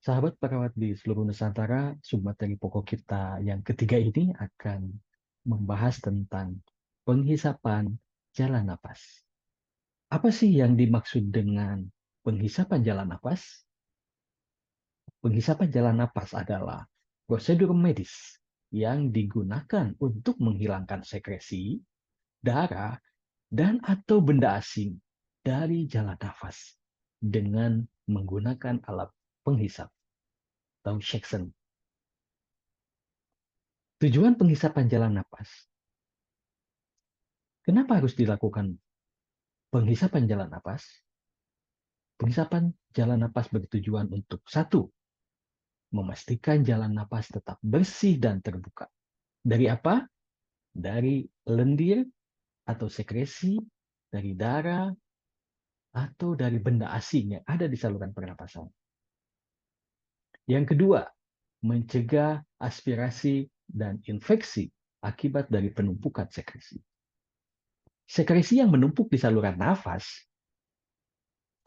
Sahabat perawat di seluruh Nusantara, submateri pokok kita yang ketiga ini akan membahas tentang penghisapan jalan napas. Apa sih yang dimaksud dengan penghisapan jalan napas? Penghisapan jalan napas adalah prosedur medis yang digunakan untuk menghilangkan sekresi, darah, dan atau benda asing dari jalan nafas dengan menggunakan alat penghisap atau suction. Tujuan penghisapan jalan napas. Kenapa harus dilakukan penghisapan jalan napas? Penghisapan jalan napas bertujuan untuk satu, memastikan jalan napas tetap bersih dan terbuka. Dari apa? Dari lendir atau sekresi, dari darah, atau dari benda asing yang ada di saluran pernapasan. Yang kedua, mencegah aspirasi dan infeksi akibat dari penumpukan sekresi. Sekresi yang menumpuk di saluran nafas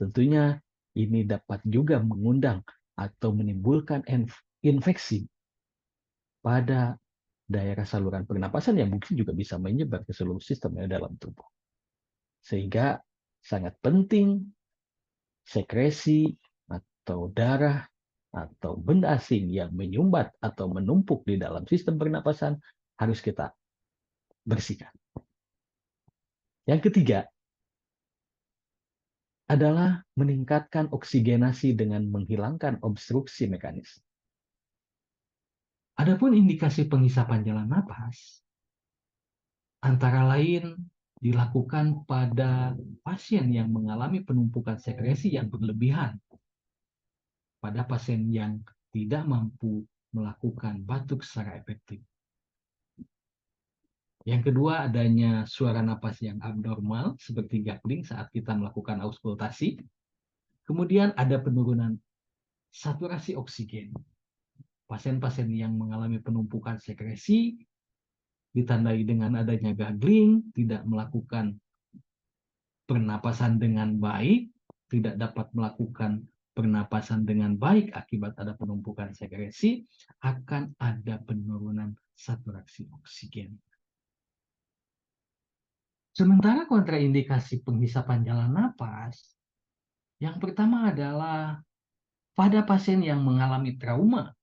tentunya ini dapat juga mengundang atau menimbulkan infeksi pada daerah saluran pernapasan yang mungkin juga bisa menyebar ke seluruh sistem dalam tubuh. Sehingga sangat penting sekresi atau darah atau benda asing yang menyumbat atau menumpuk di dalam sistem pernapasan harus kita bersihkan. Yang ketiga adalah meningkatkan oksigenasi dengan menghilangkan obstruksi mekanisme. Adapun indikasi penghisapan jalan napas antara lain dilakukan pada pasien yang mengalami penumpukan sekresi yang berlebihan, pada pasien yang tidak mampu melakukan batuk secara efektif. Yang kedua, adanya suara napas yang abnormal seperti gagling saat kita melakukan auskultasi. Kemudian ada penurunan saturasi oksigen. Pasien-pasien yang mengalami penumpukan sekresi ditandai dengan adanya gagling, tidak melakukan pernapasan dengan baik, tidak dapat melakukan pernapasan dengan baik akibat ada penumpukan sekresi, akan ada penurunan saturasi oksigen. Sementara kontraindikasi penghisapan jalan napas, yang pertama adalah pada pasien yang mengalami trauma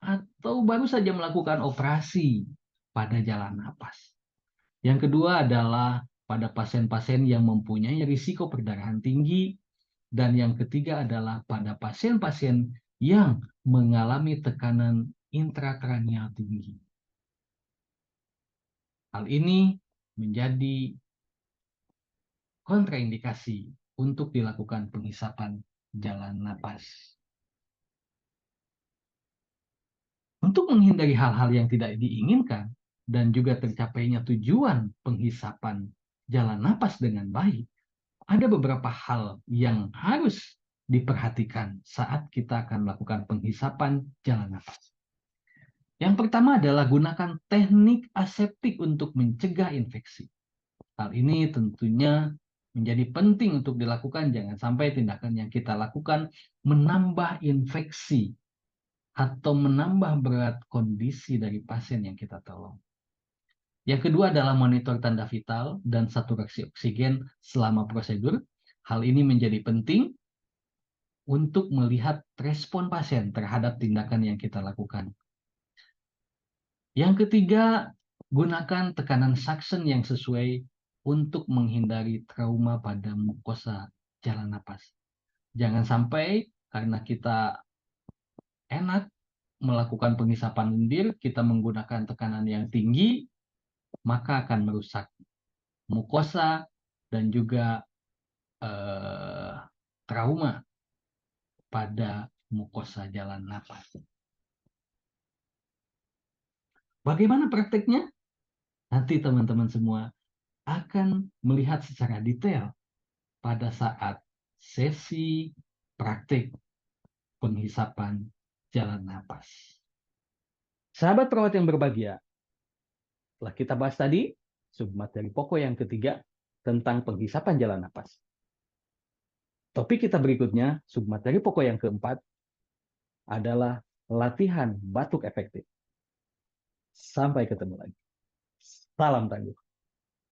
atau baru saja melakukan operasi pada jalan napas. Yang kedua adalah pada pasien-pasien yang mempunyai risiko perdarahan tinggi. Dan yang ketiga adalah pada pasien-pasien yang mengalami tekanan intrakranial tinggi. Hal ini menjadi kontraindikasi untuk dilakukan penghisapan jalan napas. Untuk menghindari hal-hal yang tidak diinginkan dan juga tercapainya tujuan penghisapan jalan napas dengan baik, ada beberapa hal yang harus diperhatikan saat kita akan melakukan penghisapan jalan napas. Yang pertama adalah gunakan teknik aseptik untuk mencegah infeksi. Hal ini tentunya menjadi penting untuk dilakukan. Jangan sampai tindakan yang kita lakukan menambah infeksi atau menambah berat kondisi dari pasien yang kita tolong. Yang kedua adalah monitor tanda vital dan saturasi oksigen selama prosedur. Hal ini menjadi penting untuk melihat respon pasien terhadap tindakan yang kita lakukan. Yang ketiga, gunakan tekanan suction yang sesuai untuk menghindari trauma pada mukosa jalan napas. Jangan sampai karena kita enak melakukan penghisapan lendir, kita menggunakan tekanan yang tinggi, maka akan merusak mukosa dan juga trauma pada mukosa jalan napas. Bagaimana prakteknya? Nanti teman-teman semua akan melihat secara detail pada saat sesi praktik penghisapan jalan napas. Sahabat perawat yang berbahagia, setelah kita bahas tadi, submateri pokok yang ketiga tentang penghisapan jalan napas. Topik kita berikutnya, submateri pokok yang keempat, adalah latihan batuk efektif. Sampai ketemu lagi. Salam tangguh.